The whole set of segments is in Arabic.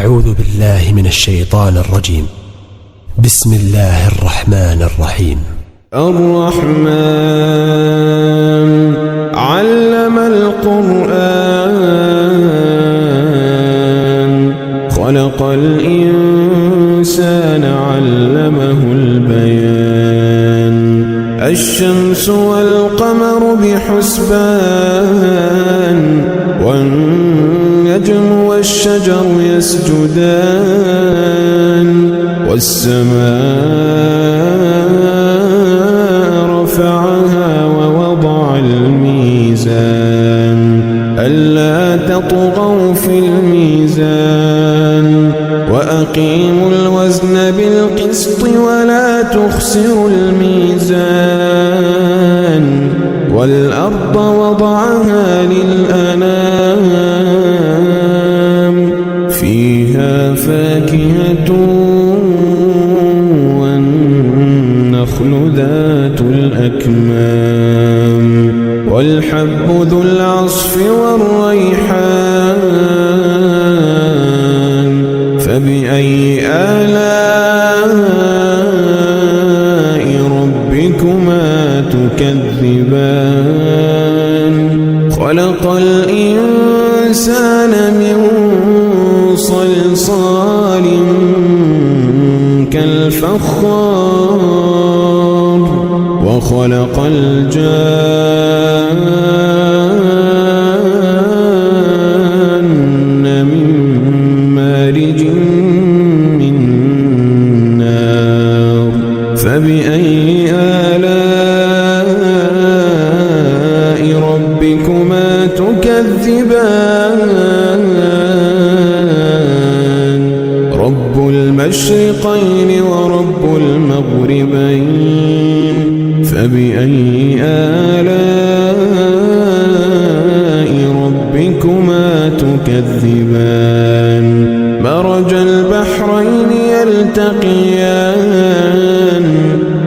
أعوذ بالله من الشيطان الرجيم. بسم الله الرحمن الرحيم. الرحمن علم القرآن خلق الإنسان علمه البيان الشمس والقمر بحسبان والنجم والشجر يسجدان والسماء رفعها ووضع الميزان ألا تطغوا في الميزان وأقيموا الوزن بالقسط ولا تخسروا الميزان والأرض وضعها للأنام فيها فاكهة والنخل ذات الأكمام والحب ذو العصف والريحان فبأي آلاء ربكما تكذبان خلق الإنسان من صلصال كالفخار وخلق الجان من مارج من نار فبأي آلاء ربكما تكذبان رب المشرقين ورب المغربين فبأي آلاء ربكما تكذبان مرج البحرين يلتقيان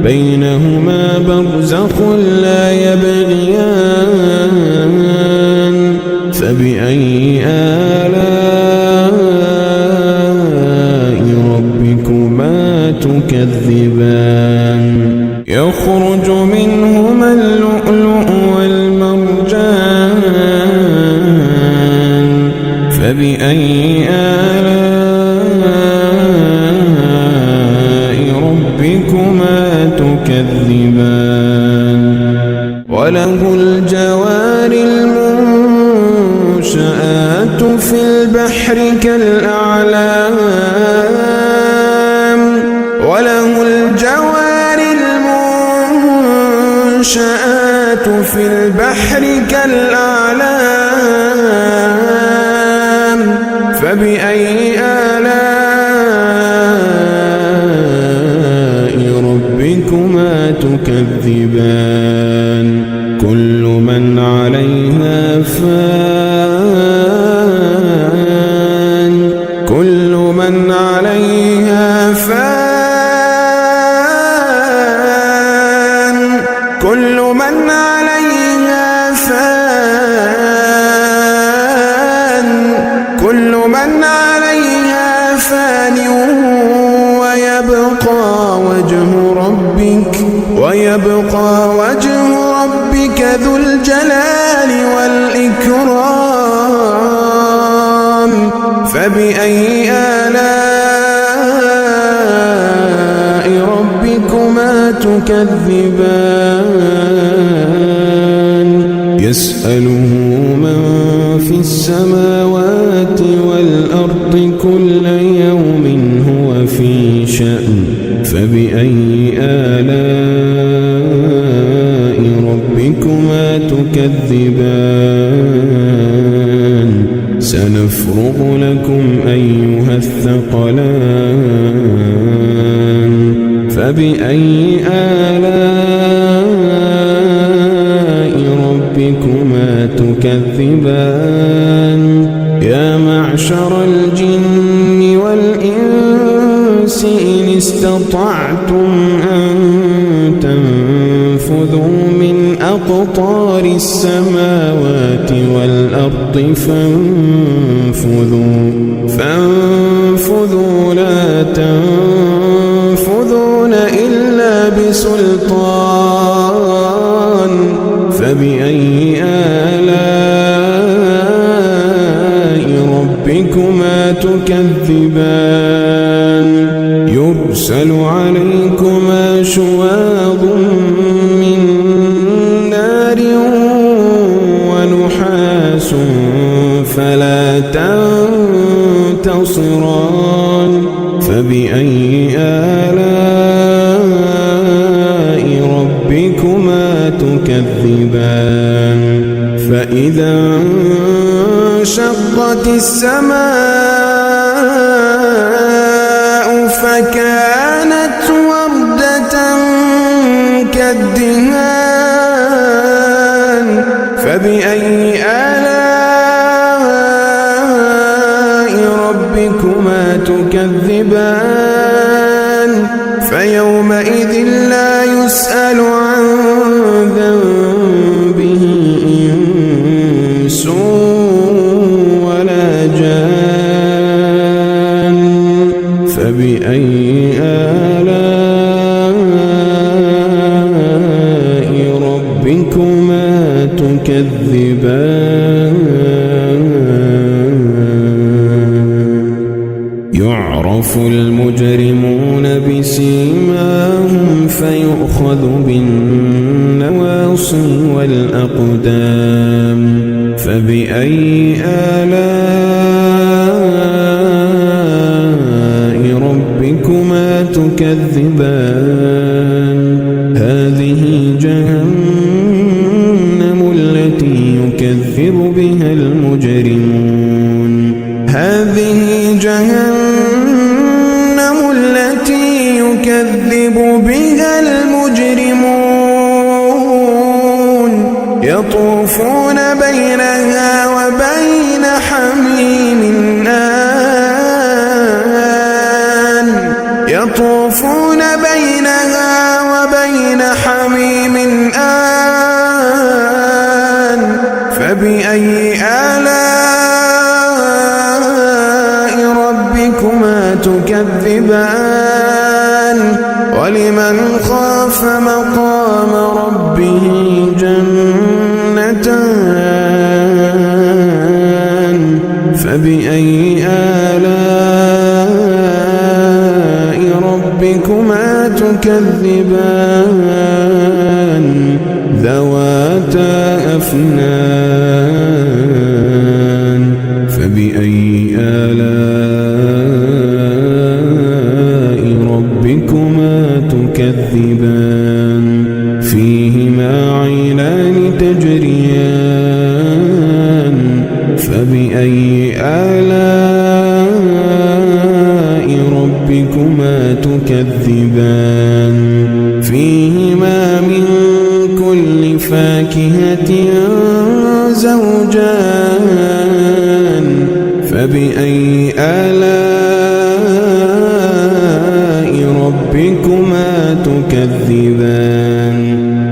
بينهما برزخ لا يبغيان فبأي آلاء ربكما تكذبان يخرج منهما اللؤلؤ والمرجان فبأي آلاء ربكما تكذبان وله الجوار المنشآت في البحر كالأعلام وله الجوار المنشآت في البحر كالأعلام فبأي آلاء ربكما تكذبان كل من عليها فان كل من عليها فان كل من عليها فان كل من عليها فان ويبقى وجه ربك ذو الجلال والإكرام فبأي آلاء ربكما تكذبان يسأله من في السماوات والأرض كل يوم هو في شأن فبأي آلاء ربكما تكذبان سنفرغ لكم أيها الثقلان فبأي آلاء ربكما تكذبان يا معشر الجن والإنس إن استطعتم أن تنفذوا من أقطار السماوات والأرض فانفذوا سلطان فبأي آلاء ربكما تكذبان يرسل عليكما شواظ من نار ونحاس فلا تنتصران فبأي آلاء ربكما تكذبان فإذا انشقت السماء فكانت وردة كالدهان فبأي آلاء ربكما تكذبان فيومئذ لا يسأل عن ذنبه إنس ولا جان فبأي آلاء ربكما تكذبان يعرف المجرمون بسيماهم فيؤخذ بالنواصي والأقدام فبأي آلاء ربكما تكذبان هذه جهنم التي يكذب بها المجرمون هذه جهنم التي يكذب بها المجرمون يطوفون بينها وبين حميم آن يطوفون بينها وبين حميم آن فبأي آلاء ربكما تكذبان ولمن خاف مقام ربه جنتان فبأي آلاء ربكما تكذبان ذواتا أفنان فبأي آلاء ربكما تكذبان فيهما عينان تجريان فبأي آلاء ربكما تكذبان فيهما من كل فاكهة زوجان فبأي آلاء ربكما تكذبان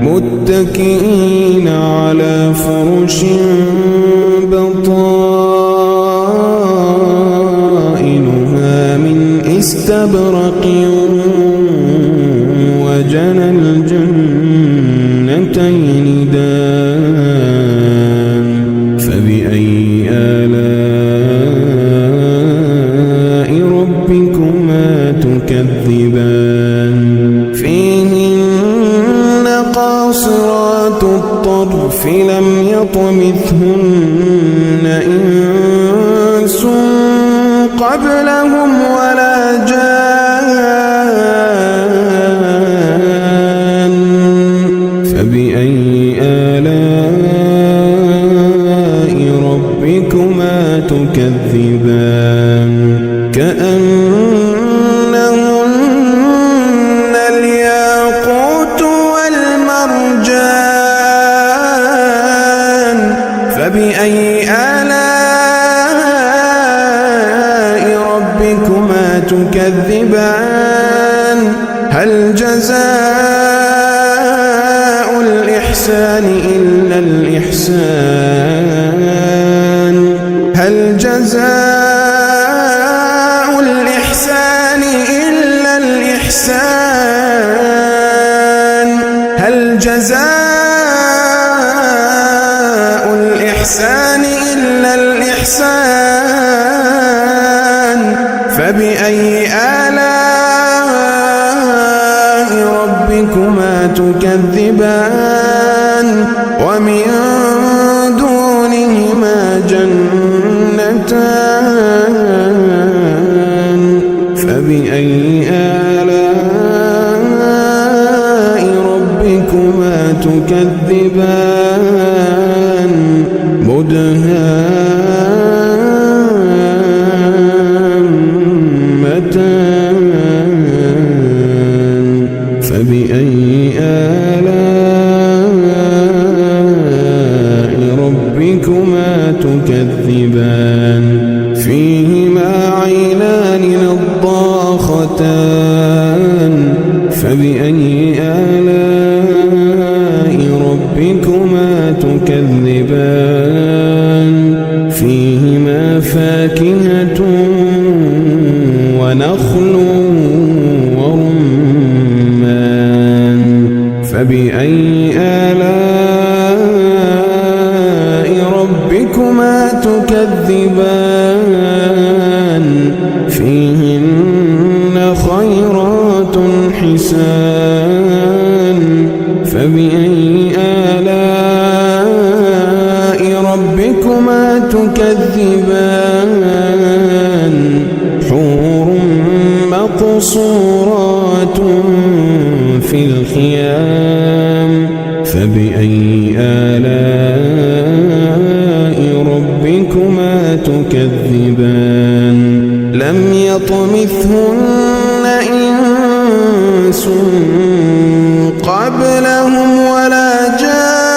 متكئين على فرش بطائنها من استبرق وجنى الجنتين دان فبأي آلاء ربكما تكذبان فيهن قاصرات الطرف لم يطمثهن إنس قبلهم ولا جان فبأي آلاء ربكما تكذبان كأنهن الياقوت والمرجان فبأي آلاء ربكما تكذبان هل جزاء الإحسان إلا الإحسان هل جزاء الإحسان إلا الإحسان جزاء الإحسان إلا الإحسان فبأي آلاء ربكما تكذبان ومن دونهما جنتان فبأي آلاء ربكما تكذبان مدهامتان فبأي آلاء ربكما تكذبان فيهما عينان نضاختان فبأي آلاء ربكما تكذبان فيهما فاكهة ونخل ورمان فبأي آلاء ربكما تكذبان فيهن خيرات حسان فبأي آلاء ربكما تكذبان حور مقصورات في الخيام فبأي آلاء ربكما تكذبان لم يطمثهن إنس قبلهم ولا جان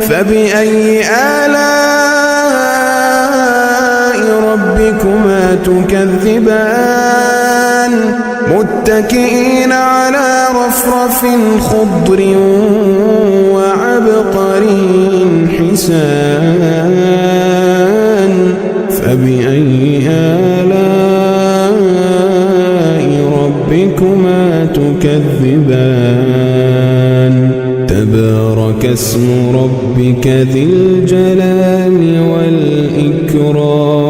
فبأي آلاء ربكما تكذبان متكئين على رفرف خضر وعبقري حسان فبأي آلاء ربكما تكذبان تبارك اسم ربك ذي الجلال والإكرام